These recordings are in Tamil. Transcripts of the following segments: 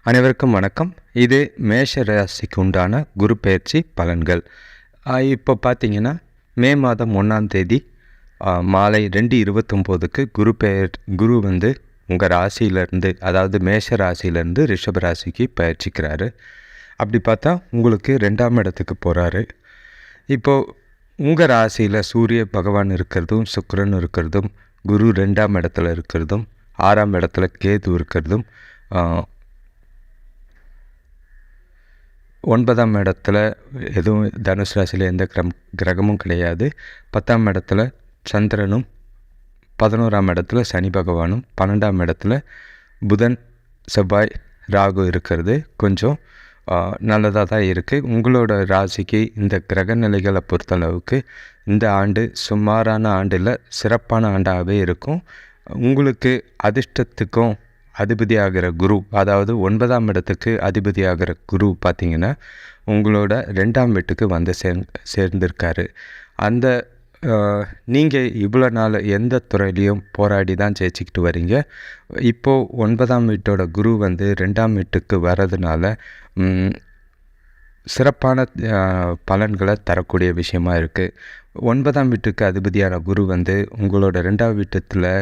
அனைவருக்கும் வணக்கம். இது மேஷ ராசிக்கு உண்டான குரு பெயர்ச்சி பலன்கள். இப்போ பார்த்தீங்கன்னா மே மாதம் 1ஆம் தேதி மாலை 2:29க்கு குரு வந்து உங்கள் ராசியிலேருந்து, அதாவது மேஷ ராசியிலேருந்து ரிஷப ராசிக்கு பயிற்சிக்கிறாரு. அப்படி பார்த்தா உங்களுக்கு 2ஆம் இடத்துக்கு போகிறாரு. இப்போது உங்கள் ராசியில் சூரிய பகவான் இருக்கிறதும், சுக்கிரன் இருக்கிறதும், குரு 2ஆம் இடத்துல இருக்கிறதும், 6ஆம் இடத்துல கேது இருக்கிறதும், 9ஆம் இடத்துல எதுவும் தனுசு ராசியில் எந்த கிரகமும் கிடையாது. 10ஆம் இடத்துல சந்திரனும், 11ஆம் இடத்துல சனி பகவானும், 12ஆம் இடத்துல புதன், செவ்வாய், ராகு இருக்கிறது கொஞ்சம் நல்லதாக தான் இருக்குது. உங்களோட ராசிக்கு இந்த கிரக நிலைகளை பொறுத்தளவுக்கு இந்த ஆண்டு சுமாரான ஆண்டில் சிறப்பான ஆண்டாகவே இருக்கும். உங்களுக்கு அதிர்ஷ்டத்துக்கும் அதிபதியாகிற குரு, அதாவது 9ஆம் இடத்துக்கு அதிபதியாகிற குரு பார்த்திங்கன்னா உங்களோட 2ஆம் வீட்டுக்கு வந்து சேர்ந்திருக்காரு. அந்த நீங்கள் இவ்வளோ நாள் எந்த துறையிலையும் போராடி தான் ஜெயிச்சிக்கிட்டு வரீங்க. இப்போது 9ஆம் வீட்டோட குரு வந்து 2ஆம் வீட்டுக்கு வர்றதுனால சிறப்பான பலன்களை தரக்கூடிய விஷயமா இருக்குது. 9ஆம் வீட்டுக்கு அதிபதியான குரு வந்து உங்களோட 2ஆம் வீட்டத்தில்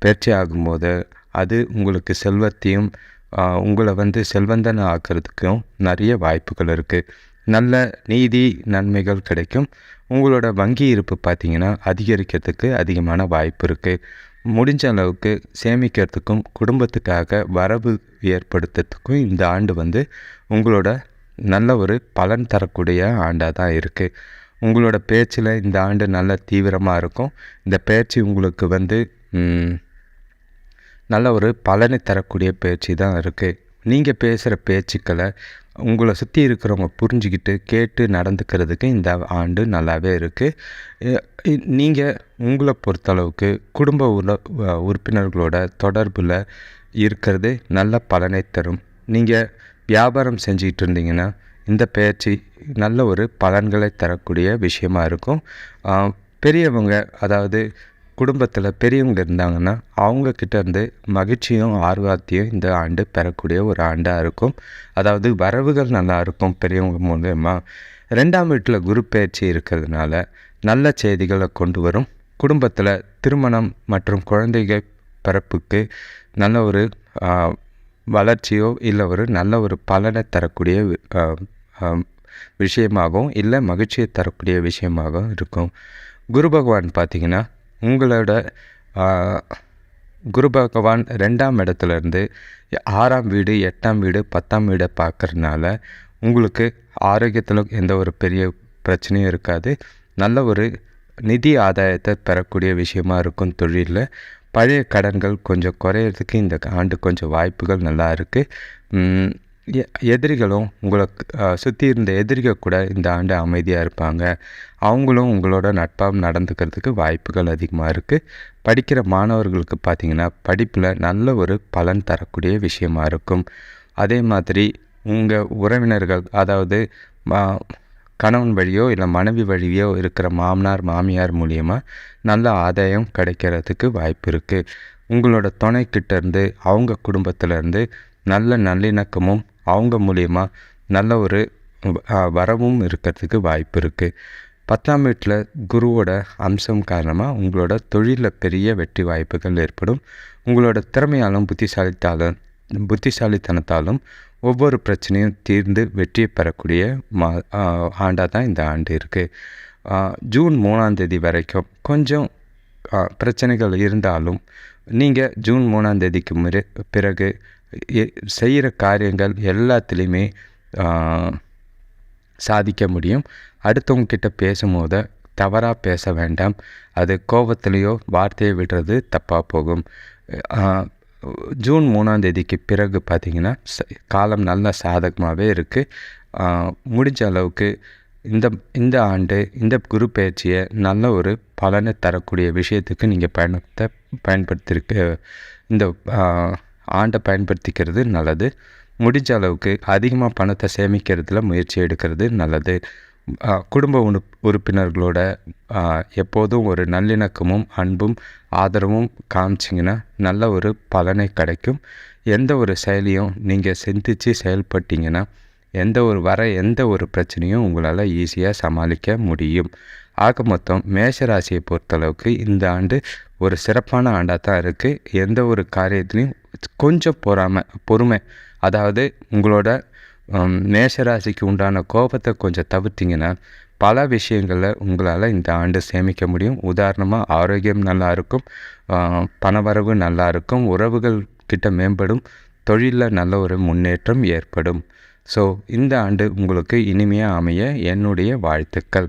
பயிற்சி ஆகும்போது அது உங்களுக்கு செல்வத்தையும் உங்களை வந்து செல்வந்தனை ஆக்கிறதுக்கும் நிறைய வாய்ப்புகள் இருக்குது. நல்ல நீதி நன்மைகள் கிடைக்கும். உங்களோட வங்கி இருப்பு பார்த்திங்கன்னா அதிகரிக்கிறதுக்கு அதிகமான வாய்ப்பு இருக்குது. முடிஞ்ச அளவுக்கு சேமிக்கிறதுக்கும் குடும்பத்துக்காக வரவு ஏற்படுத்துறதுக்கும் இந்த ஆண்டு வந்து உங்களோட நல்ல ஒரு பலன் தரக்கூடிய ஆண்டாக தான் இருக்குது. உங்களோட பேச்சில் இந்த ஆண்டு நல்ல தீவிரமாக இருக்கும். இந்த பேச்சு உங்களுக்கு வந்து நல்ல ஒரு பலனை தரக்கூடிய பேச்சு தான் இருக்குது. நீங்கள் பேசுகிற பேச்சுக்களை உங்களை சுற்றி இருக்கிறவங்க புரிஞ்சுக்கிட்டு கேட்டு நடந்துக்கிறதுக்கு இந்த ஆண்டு நல்லாவே இருக்குது. நீங்கள் உங்களை பொறுத்தளவுக்கு குடும்ப உறுப்பினர்களோட தொடர்பில் இருக்கிறது நல்ல பலனை தரும். நீங்கள் வியாபாரம் செஞ்சுக்கிட்டு இருந்தீங்கன்னா இந்த பயிற்சி நல்ல ஒரு பலன்களை தரக்கூடிய விஷயமா இருக்கும். பெரியவங்க, அதாவது குடும்பத்தில் பெரியவங்க இருந்தாங்கன்னா அவங்கக்கிட்டேருந்து மகிழ்ச்சியும் ஆர்வத்தையும் இந்த ஆண்டு பெறக்கூடிய ஒரு ஆண்டாக இருக்கும். அதாவது வரவுகள் நல்லா இருக்கும் பெரியவங்க மூலமா. 2ஆம் வீட்டில் குரு பயிற்சி இருக்கிறதுனால நல்ல செய்திகளை கொண்டு வரும். குடும்பத்தில் திருமணம் மற்றும் குழந்தைகள் பிறப்புக்கு நல்ல ஒரு வளர்ச்சியோ இல்லை ஒரு நல்ல ஒரு பலனை தரக்கூடிய விஷயமாகவும் இல்லை மகிழ்ச்சியை தரக்கூடிய விஷயமாகவும் இருக்கும். குரு பகவான் பார்த்திங்கன்னா உங்களோட குரு பகவான் 2ஆம் இடத்துலேருந்து 6ஆம் வீடு, 8ஆம் வீடு, 10ஆம் வீடை பார்க்குறதுனால உங்களுக்கு ஆரோக்கியத்தில் எந்த ஒரு பெரிய பிரச்சனையும் இருக்காது. நல்ல ஒரு நிதி ஆதாயத்தை பெறக்கூடிய விஷயமா இருக்கும். தொழிலில் பழைய கடன்கள் கொஞ்சம் குறையிறதுக்கு இந்த ஆண்டு கொஞ்சம் வாய்ப்புகள் நல்லா இருக்குது. எதிரிகளும் உங்களை சுற்றி இருந்த எதிரிகள் கூட இந்த ஆண்டு அமைதியாக இருப்பாங்க. அவங்களும் உங்களோட நட்பாக நடந்துக்கிறதுக்கு வாய்ப்புகள் அதிகமாக இருக்குது. படிக்கிற மாணவர்களுக்கு பார்த்திங்கன்னா படிப்பில் நல்ல ஒரு பலன் தரக்கூடிய விஷயமா இருக்கும். அதே மாதிரி உங்கள் உறவினர்கள், அதாவது கணவன் வழியோ இல்லை மனைவி வழியோ இருக்கிற மாமனார் மாமியார் மூலியமாக நல்ல ஆதாயம் கிடைக்கிறதுக்கு வாய்ப்பு இருக்குது. உங்களோட துணைக்கிட்டேருந்து அவங்க குடும்பத்திலேருந்து நல்ல நல்லிணக்கமும் அவங்க மூலியமாக நல்ல ஒரு வரவும் இருக்கிறதுக்கு வாய்ப்பு இருக்குது. 10ஆம் வீட்டில் குருவோட அம்சம் காரணமாக உங்களோட தொழிலில் பெரிய வெற்றி வாய்ப்புகள் ஏற்படும். உங்களோட திறமையாலும் புத்திசாலித்தனத்தாலும் ஒவ்வொரு பிரச்சனையும் தீர்ந்து வெற்றியை பெறக்கூடிய ஆண்டாக தான் இந்த ஆண்டு இருக்குது. ஜூன் 3ஆம் தேதி வரைக்கும் கொஞ்சம் பிரச்சனைகள் இருந்தாலும் நீங்கள் ஜூன் 3ஆம் தேதிக்கு பிறகு செய்கிற காரியங்கள் எல்லாத்துலேயுமே சாதிக்க முடியும். அடுத்தவங்கக்கிட்ட பேசும்போது தவறாக பேச வேண்டாம். அது கோபத்துலேயோ வார்த்தையை விடுறது தப்பாக போகும். ஜூன் 3ஆம் தேதிக்கு பிறகு பார்த்திங்கன்னா காலம் நல்ல சாதகமாகவே இருக்குது. முடிஞ்ச அளவுக்கு இந்த ஆண்டு இந்த குரு பயிற்சியை நல்ல ஒரு பலனை தரக்கூடிய விஷயத்துக்கு நீங்கள் இந்த ஆண்டை பயன்படுத்திக்கிறது நல்லது. முடிஞ்ச அளவுக்கு அதிகமாக பணத்தை சேமிக்கிறதுல முயற்சி எடுக்கிறது நல்லது. குடும்ப உறுப்பினர்களோட எப்போதும் ஒரு நல்லிணக்கமும் அன்பும் ஆதரவும் காமிச்சிங்கன்னா நல்ல ஒரு பலனை கிடைக்கும். எந்த ஒரு செயலையும் நீங்கள் சிந்தித்து செயல்பட்டீங்கன்னா எந்த ஒரு பிரச்சனையும் உங்களால் ஈஸியாக சமாளிக்க முடியும். ஆக மொத்தம் மேஷராசியை பொறுத்தளவுக்கு இந்த ஆண்டு ஒரு சிறப்பான ஆண்டாக தான் இருக்குது. எந்த ஒரு காரியத்துலேயும் கொஞ்சம் பொறுமை, அதாவது உங்களோட மேஷராசிக்கு உண்டான கோபத்தை கொஞ்சம் தவிர்த்திங்கன்னா பல விஷயங்களில் உங்களால் இந்த ஆண்டு சேமிக்க முடியும். உதாரணமாக ஆரோக்கியம் நல்லா இருக்கும், பணவரவு நல்லா இருக்கும், உறவுகள் கிட்ட மேம்படும், தொழிலில் நல்ல ஒரு முன்னேற்றம் ஏற்படும். ஸோ இந்த ஆண்டு உங்களுக்கு இனிமையாக அமைய என்னுடைய வாழ்த்துக்கள்.